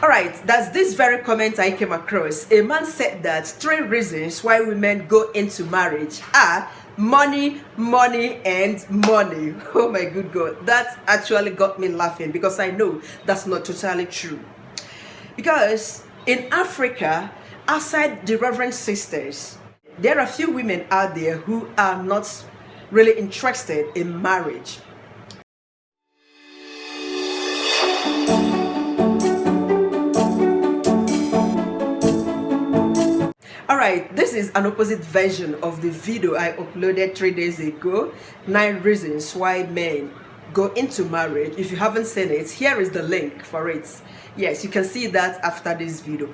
Alright, that's this very comment I came across. A man said that 3 reasons why women go into marriage are money, money, and money. Oh my good God, that actually got me laughing because I know that's not totally true. Because in Africa, outside the Reverend Sisters, there are few women out there who are not really interested in marriage. Alright, this is an opposite version of the video I uploaded 3 days ago. 9 reasons why men go into marriage. If you haven't seen it, here is the link for it. Yes, you can see that after this video.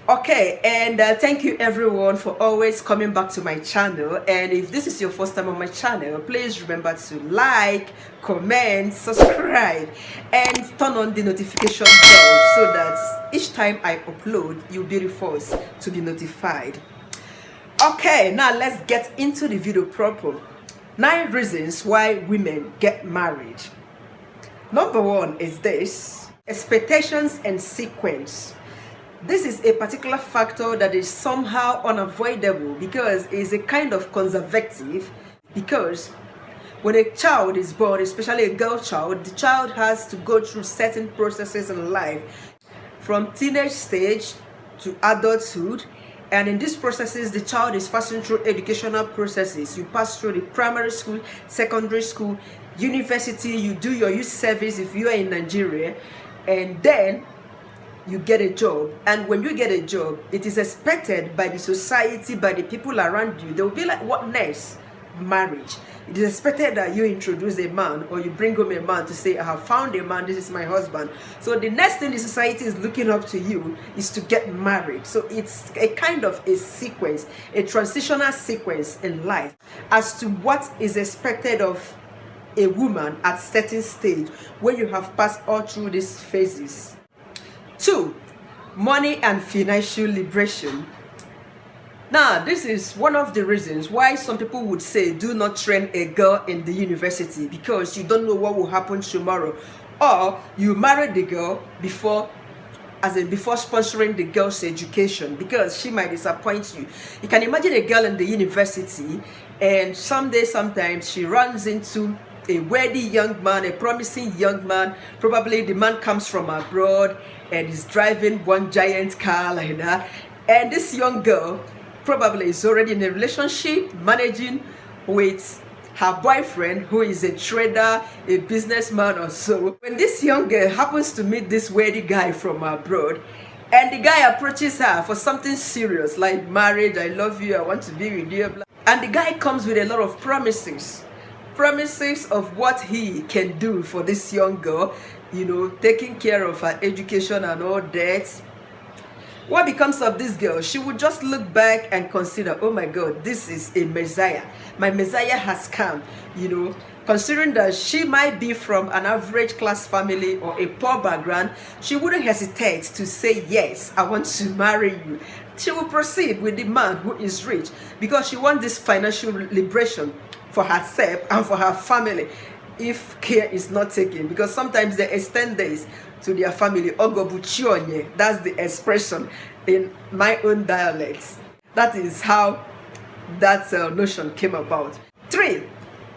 Okay, and thank you everyone for always coming back to my channel. And if this is your first time on my channel, please remember to like, comment, subscribe, and turn on the notification bell so that each time I upload, you'll be the first to be notified. Okay, now let's get into the video proper. 9 reasons why women get married. Number 1 is this: expectations and sequence. This is a particular factor that is somehow unavoidable because it's a kind of conservative, because when a child is born, especially a girl child, the child has to go through certain processes in life from teenage stage to adulthood. And in these processes, the child is passing through educational processes. You pass through the primary school, secondary school, university, you do your youth service if you are in Nigeria, and then you get a job. And when you get a job, it is expected by the society, by the people around you, they will be like, what next? Marriage. It is expected that you introduce a man or you bring home a man to say, I have found a man, this is my husband. So the next thing the society is looking up to you is to get married. So it's a kind of a sequence, a transitional sequence in life as to what is expected of a woman at certain stage when you have passed all through these phases. 2, money and financial liberation. Now, this is one of the reasons why some people would say do not train a girl in the university, because you don't know what will happen tomorrow, or you marry the girl before sponsoring the girl's education, because she might disappoint you. You can imagine a girl in the university and sometimes she runs into a worthy young man, a promising young man. Probably the man comes from abroad and is driving one giant car like that, and this young girl probably is already in a relationship, managing with her boyfriend, who is a trader, a businessman or so. When this young girl happens to meet this worthy guy from abroad, and the guy approaches her for something serious like marriage, I love you, I want to be with you, and the guy comes with a lot of promises of what he can do for this young girl, you know, taking care of her education and all that. What becomes of this girl? She would just look back and consider, oh my God, this is a Messiah. My Messiah has come, you know. Considering that she might be from an average class family or a poor background, she wouldn't hesitate to say, yes, I want to marry you. She will proceed with the man who is rich because she wants this financial liberation for herself and for her family if care is not taken, because sometimes they extend this to their family. Ogobuchionye, that's the expression in my own dialect. That is how that notion came about. 3,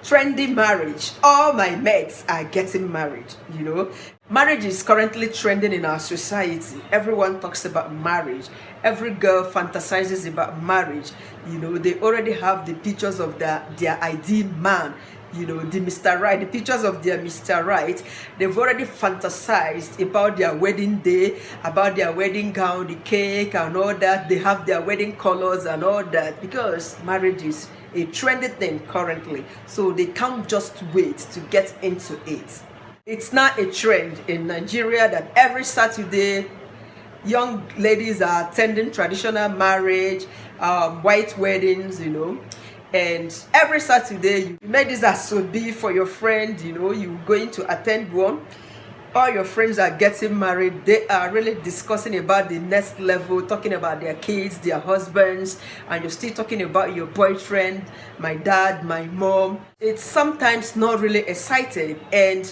trendy marriage. All my mates are getting married, you know. Marriage is currently trending in our society. Everyone talks about marriage. Every girl fantasizes about marriage. You know, they already have the pictures of their ideal man, you know, the Mr. Right, the pictures of their Mr. Right. They've already fantasized about their wedding day, about their wedding gown, the cake and all that. They have their wedding colors and all that, because marriage is a trendy thing currently. So they can't just wait to get into it. It's now a trend in Nigeria that every Saturday, young ladies are attending traditional marriage, white weddings, you know. And every Saturday, you make this asobi for your friend, you know, you're going to attend one. All your friends are getting married. They are really discussing about the next level, talking about their kids, their husbands, and you're still talking about your boyfriend, my dad, my mom. It's sometimes not really exciting, and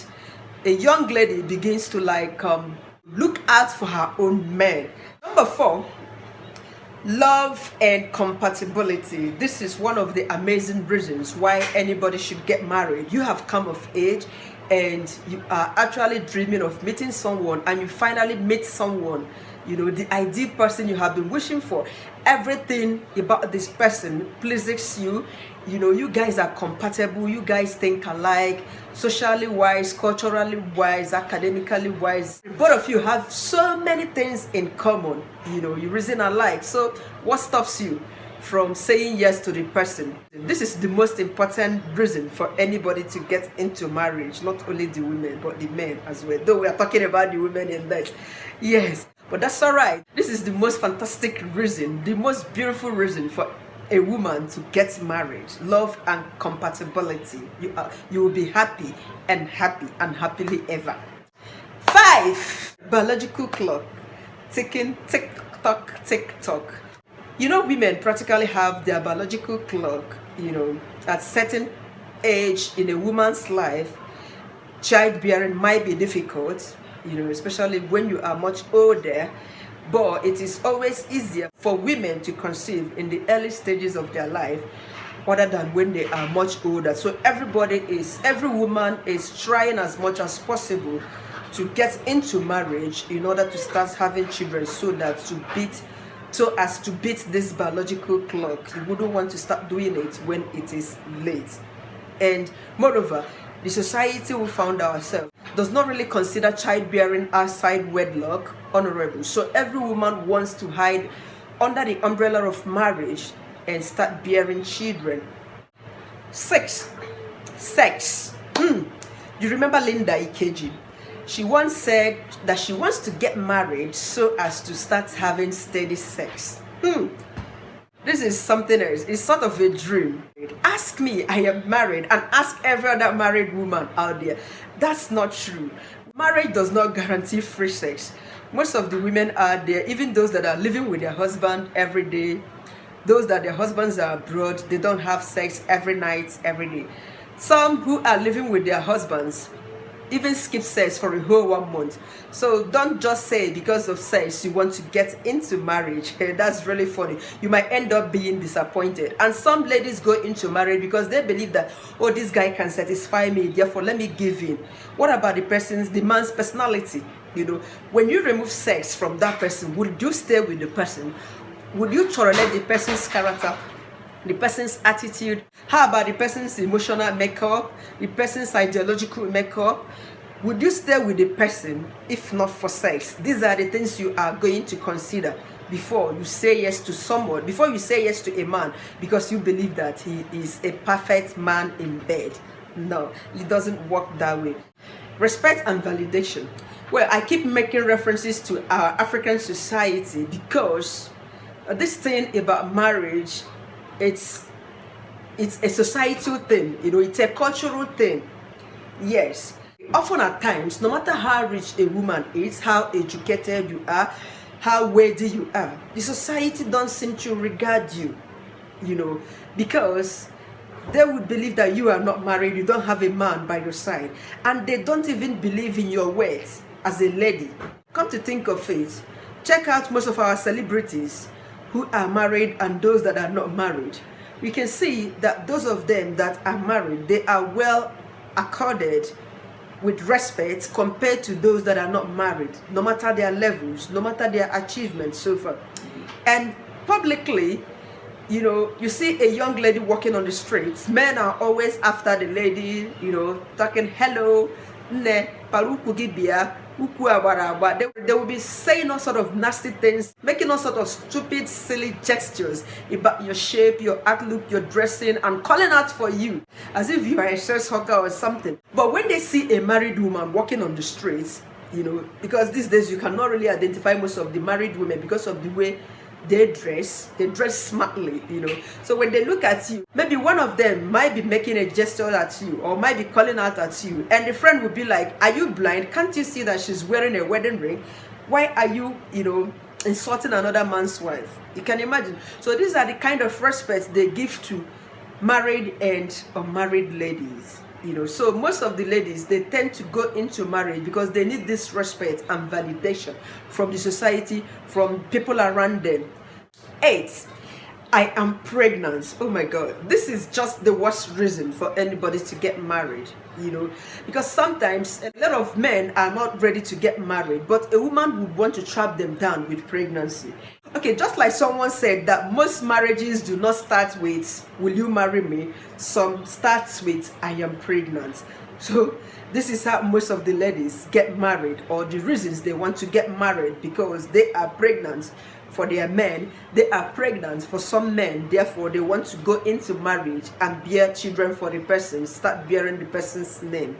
a young lady begins to Look out for her own men. Number 4, love and compatibility. This is one of the amazing reasons why anybody should get married. You have come of age and you are actually dreaming of meeting someone, and you finally meet someone, the ideal person you have been wishing for. Everything about this person pleases you. You guys are compatible, you guys think alike, socially wise, culturally wise, academically wise. Both of you have so many things in common. You reason alike. So what stops you from saying yes to the person? This is the most important reason for anybody to get into marriage, not only the women but the men as well, though we are talking about the women in that. Yes, but that's all right. This is the most fantastic reason, the most beautiful reason for a woman to get married. Love and compatibility. You will be happy and happily ever. 5, biological clock ticking, tick tock. Women practically have their biological clock. At certain age in a woman's life, childbearing might be difficult, especially when you are much older. But it is always easier for women to conceive in the early stages of their life other than when they are much older. So every woman is trying as much as possible to get into marriage in order to start having children, so as to beat this biological clock. You wouldn't want to start doing it when it is late. And moreover, the society we found ourselves does not really consider childbearing outside wedlock honorable. So every woman wants to hide under the umbrella of marriage and start bearing children. 6, sex. You remember Linda Ikeji? She once said that she wants to get married so as to start having steady sex. This is something else. It's sort of a dream. Ask me, I am married, and ask every other married woman out there. That's not true. Marriage does not guarantee free sex. Most of the women out there, even those that are living with their husband every day, those that their husbands are abroad, they don't have sex every night, every day. Some who are living with their husbands even skip sex for a whole 1 month. So don't just say because of sex you want to get into marriage. That's really funny. You might end up being disappointed. And some ladies go into marriage because they believe that, oh, this guy can satisfy me, therefore let me give in. What about the man's personality? When you remove sex from that person, would you stay with the person? Would you tolerate the person's character, the person's attitude? How about the person's emotional makeup, the person's ideological makeup? Would you stay with the person if not for sex? These are the things you are going to consider before you say yes to someone, before you say yes to a man because you believe that he is a perfect man in bed. No, it doesn't work that way. Respect and validation. Well, I keep making references to our African society because this thing about marriage, it's a societal thing, it's a cultural thing. Yes, often at times, no matter how rich a woman is, how educated you are, how wealthy you are, the society don't seem to regard you, because they would believe that you are not married, you don't have a man by your side, and they don't even believe in your worth as a lady. Come to think of it, check out most of our celebrities who are married and those that are not married. We can see that those of them that are married, they are well accorded with respect compared to those that are not married, no matter their levels, no matter their achievements so far. And publicly, you see a young lady walking on the streets, men are always after the lady, talking hello, ne, paruku gibia, they will be saying all sort of nasty things, making all sort of stupid, silly gestures about your shape, your outlook, your dressing, and calling out for you as if you are a sex hawker or something. But when they see a married woman walking on the streets, because these days you cannot really identify most of the married women because of the way they dress smartly, So when they look at you, maybe one of them might be making a gesture at you or might be calling out at you, and the friend will be like, are you blind? Can't you see that she's wearing a wedding ring? Why are you, insulting another man's wife? You can imagine. So these are the kind of respect they give to married and unmarried ladies. So most of the ladies, they tend to go into marriage because they need this respect and validation from the society, from people around them. 8, I am pregnant. Oh my God, this is just the worst reason for anybody to get married, because sometimes a lot of men are not ready to get married, but a woman would want to trap them down with pregnancy. Okay, just like someone said that most marriages do not start with "will you marry me?" Some starts with "I am pregnant." So this is how most of the ladies get married, or the reasons they want to get married, because they are pregnant for their men, they are pregnant for some men, therefore they want to go into marriage and bear children for the person, start bearing the person's name.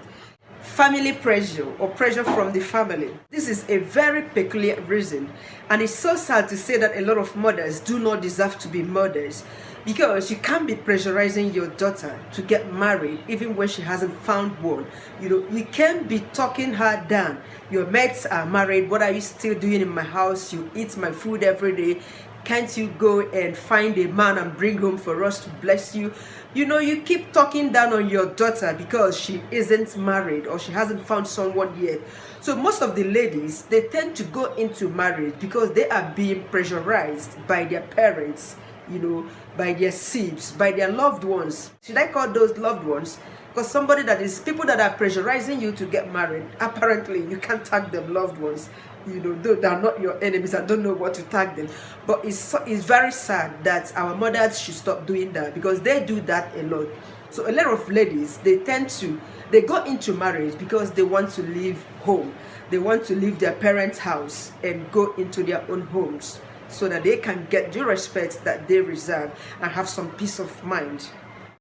Family pressure, or pressure from the family. This is a very peculiar reason, and it's so sad to say that a lot of mothers do not deserve to be mothers, because you can't be pressurizing your daughter to get married even when she hasn't found one. You can't be talking her down. Your mates are married. What are you still doing in my house? You eat my food every day. Can't you go and find a man and bring home for us to bless you? You keep talking down on your daughter because she isn't married or she hasn't found someone yet. So most of the ladies, they tend to go into marriage because they are being pressurized by their parents, by their sibs, by their loved ones. Should I call those loved ones? Because people that are pressurizing you to get married, apparently you can't tag them loved ones. Though they're not your enemies, I don't know what to tag them. But it's very sad that our mothers should stop doing that, because they do that a lot. So a lot of ladies, they go into marriage because they want to leave home. They want to leave their parents' house and go into their own homes, so that they can get the respect that they deserve and have some peace of mind.